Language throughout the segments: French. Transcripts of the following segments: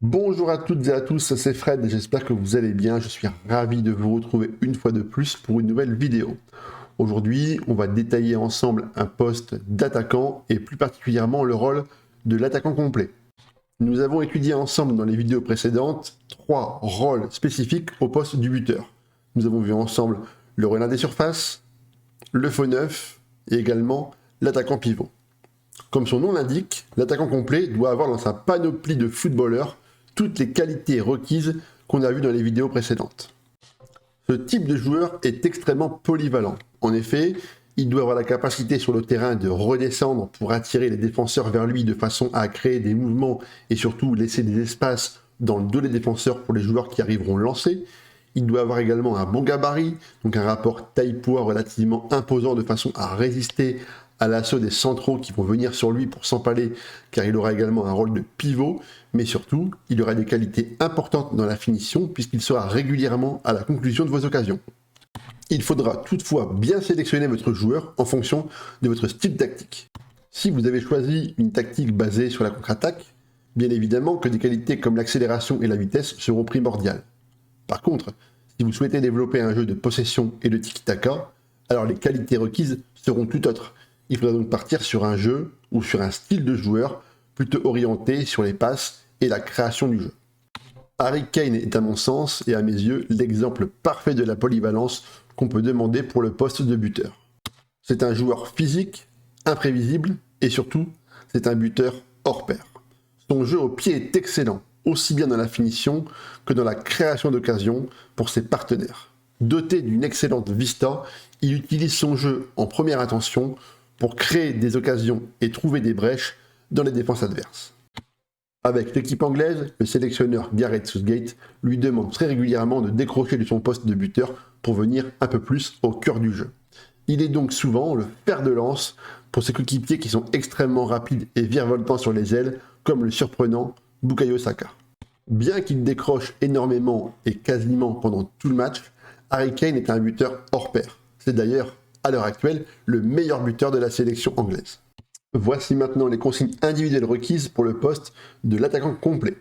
Bonjour à toutes et à tous, c'est Fred et j'espère que vous allez bien. Je suis ravi de vous retrouver une fois de plus pour une nouvelle vidéo. Aujourd'hui, on va détailler ensemble un poste d'attaquant et plus particulièrement le rôle de l'attaquant complet. Nous avons étudié ensemble dans les vidéos précédentes 3 rôles spécifiques au poste du buteur. Nous avons vu ensemble le renard des surfaces, le faux neuf et également l'attaquant pivot. Comme son nom l'indique, l'attaquant complet doit avoir dans sa panoplie de footballeurs toutes les qualités requises qu'on a vues dans les vidéos précédentes. Ce type de joueur est extrêmement polyvalent. En effet, il doit avoir la capacité sur le terrain de redescendre pour attirer les défenseurs vers lui de façon à créer des mouvements et surtout laisser des espaces dans le dos des défenseurs pour les joueurs qui arriveront lancés. Il doit avoir également un bon gabarit, donc un rapport taille-poids relativement imposant de façon à résister à l'assaut des centraux qui vont venir sur lui pour s'empaler, car il aura également un rôle de pivot, mais surtout, il aura des qualités importantes dans la finition, puisqu'il sera régulièrement à la conclusion de vos occasions. Il faudra toutefois bien sélectionner votre joueur en fonction de votre style tactique. Si vous avez choisi une tactique basée sur la contre-attaque, bien évidemment que des qualités comme l'accélération et la vitesse seront primordiales. Par contre, si vous souhaitez développer un jeu de possession et de tiki-taka, alors les qualités requises seront tout autres. Il faudra donc partir sur un jeu ou sur un style de joueur plutôt orienté sur les passes et la création du jeu. Harry Kane est à mon sens et à mes yeux l'exemple parfait de la polyvalence qu'on peut demander pour le poste de buteur. C'est un joueur physique, imprévisible et surtout, c'est un buteur hors pair. Son jeu au pied est excellent, aussi bien dans la finition que dans la création d'occasions pour ses partenaires. Doté d'une excellente vista, il utilise son jeu en première intention pour créer des occasions et trouver des brèches dans les défenses adverses. Avec l'équipe anglaise, le sélectionneur Gareth Southgate lui demande très régulièrement de décrocher de son poste de buteur pour venir un peu plus au cœur du jeu. Il est donc souvent le fer de lance pour ses coéquipiers qui sont extrêmement rapides et virevoltants sur les ailes, comme le surprenant Bukayo Saka. Bien qu'il décroche énormément et quasiment pendant tout le match, Harry Kane est un buteur hors pair. C'est d'ailleurs, à l'heure actuelle, le meilleur buteur de la sélection anglaise. Voici maintenant les consignes individuelles requises pour le poste de l'attaquant complet.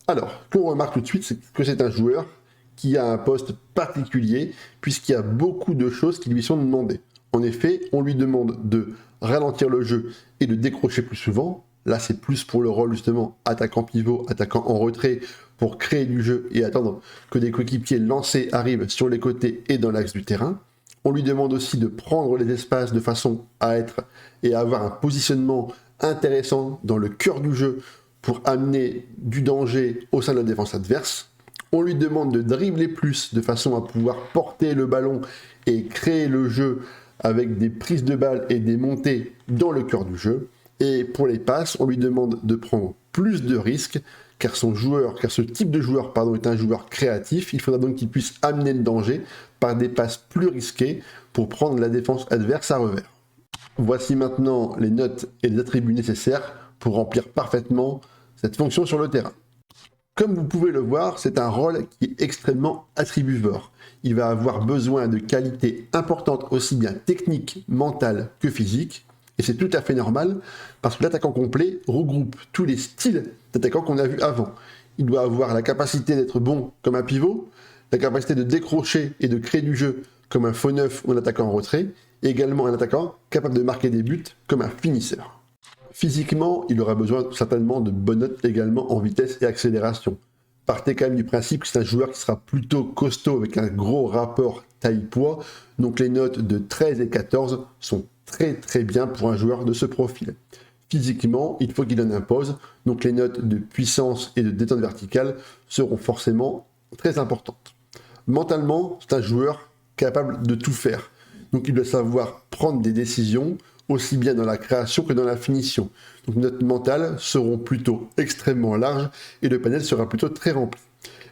Alors, ce qu'on remarque tout de suite, c'est que c'est un joueur qui a un poste particulier, puisqu'il y a beaucoup de choses qui lui sont demandées. En effet, on lui demande de ralentir le jeu et de décrocher plus souvent. Là, c'est plus pour le rôle justement attaquant pivot, attaquant en retrait, pour créer du jeu et attendre que des coéquipiers lancés arrivent sur les côtés et dans l'axe du terrain. On lui demande aussi de prendre les espaces de façon à être et à avoir un positionnement intéressant dans le cœur du jeu pour amener du danger au sein de la défense adverse. On lui demande de dribbler plus de façon à pouvoir porter le ballon et créer le jeu avec des prises de balles et des montées dans le cœur du jeu. Et pour les passes, on lui demande de prendre plus de risques car ce type de joueur est un joueur créatif. Il faudra donc qu'il puisse amener le danger par des passes plus risquées pour prendre la défense adverse à revers. Voici maintenant les notes et les attributs nécessaires pour remplir parfaitement cette fonction sur le terrain. Comme vous pouvez le voir, c'est un rôle qui est extrêmement attribuvore. Il va avoir besoin de qualités importantes aussi bien techniques, mentales que physiques. Et c'est tout à fait normal parce que l'attaquant complet regroupe tous les styles d'attaquant qu'on a vu avant. Il doit avoir la capacité d'être bon comme un pivot, la capacité de décrocher et de créer du jeu comme un faux neuf ou un attaquant en retrait, et également un attaquant capable de marquer des buts comme un finisseur. Physiquement, il aura besoin certainement de bonnes notes également en vitesse et accélération. Partez quand même du principe que c'est un joueur qui sera plutôt costaud avec un gros rapport taille-poids, donc les notes de 13 et 14 sont très bien pour un joueur de ce profil. Physiquement, il faut qu'il en impose, donc les notes de puissance et de détente verticale seront forcément très importantes. Mentalement, c'est un joueur capable de tout faire, donc il doit savoir prendre des décisions, aussi bien dans la création que dans la finition. Donc nos notes mentales seront plutôt extrêmement larges et le panel sera plutôt très rempli.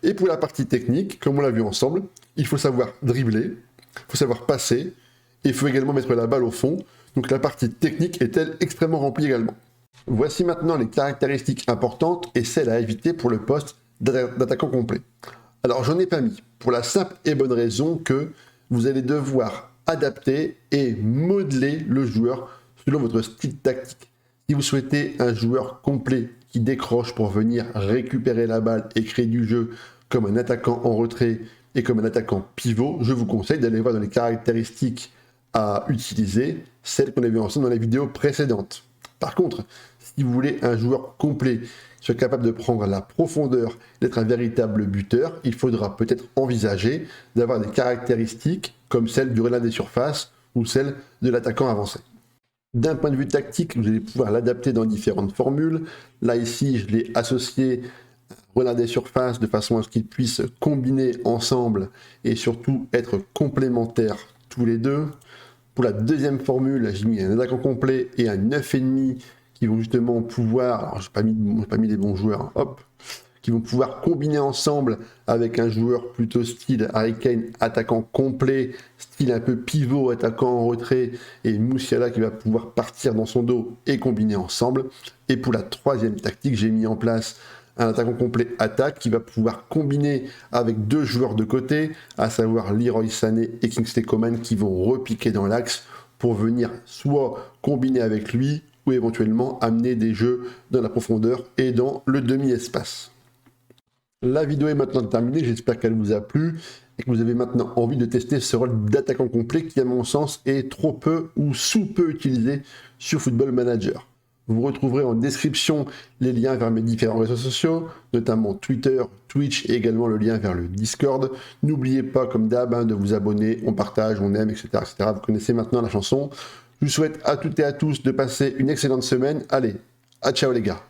Et pour la partie technique, comme on l'a vu ensemble, il faut savoir dribbler, il faut savoir passer, et il faut également mettre la balle au fond. Donc la partie technique est-elle extrêmement remplie également. Voici maintenant les caractéristiques importantes et celles à éviter pour le poste d'attaquant complet. Alors j'en ai pas mis, pour la simple et bonne raison que vous allez devoir adapter et modeler le joueur selon votre style tactique. Si vous souhaitez un joueur complet qui décroche pour venir récupérer la balle et créer du jeu comme un attaquant en retrait et comme un attaquant pivot, je vous conseille d'aller voir dans les caractéristiques à utiliser, celles qu'on a vues ensemble dans les vidéos précédentes. Par contre, si vous voulez un joueur complet qui soit capable de prendre la profondeur, d'être un véritable buteur, il faudra peut-être envisager d'avoir des caractéristiques comme celles du relais des surfaces ou celles de l'attaquant avancé. D'un point de vue tactique, vous allez pouvoir l'adapter dans différentes formules. Là, ici, je l'ai associé au relais des surfaces de façon à ce qu'ils puissent combiner ensemble et surtout être complémentaires tous les deux. Pour la deuxième formule, j'ai mis un attaquant complet et un 9,5 qui vont justement pouvoir, alors je n'ai pas mis les bons joueurs, hop, qui vont pouvoir combiner ensemble avec un joueur plutôt style Harry Kane, attaquant complet, style un peu pivot, attaquant en retrait, et Musiala qui va pouvoir partir dans son dos et combiner ensemble. Et pour la troisième tactique, j'ai mis en place un attaquant complet attaque qui va pouvoir combiner avec deux joueurs de côté, à savoir Leroy Sané et Kingsley Coman qui vont repiquer dans l'axe pour venir soit combiner avec lui ou éventuellement amener des jeux dans la profondeur et dans le demi-espace. La vidéo est maintenant terminée, j'espère qu'elle vous a plu et que vous avez maintenant envie de tester ce rôle d'attaquant complet qui à mon sens est trop peu ou sous-peu utilisé sur Football Manager. Vous retrouverez en description les liens vers mes différents réseaux sociaux, notamment Twitter, Twitch et également le lien vers le Discord. N'oubliez pas, comme d'hab, de vous abonner, on partage, on aime, etc., etc. Vous connaissez maintenant la chanson. Je vous souhaite à toutes et à tous de passer une excellente semaine. Allez, à ciao les gars.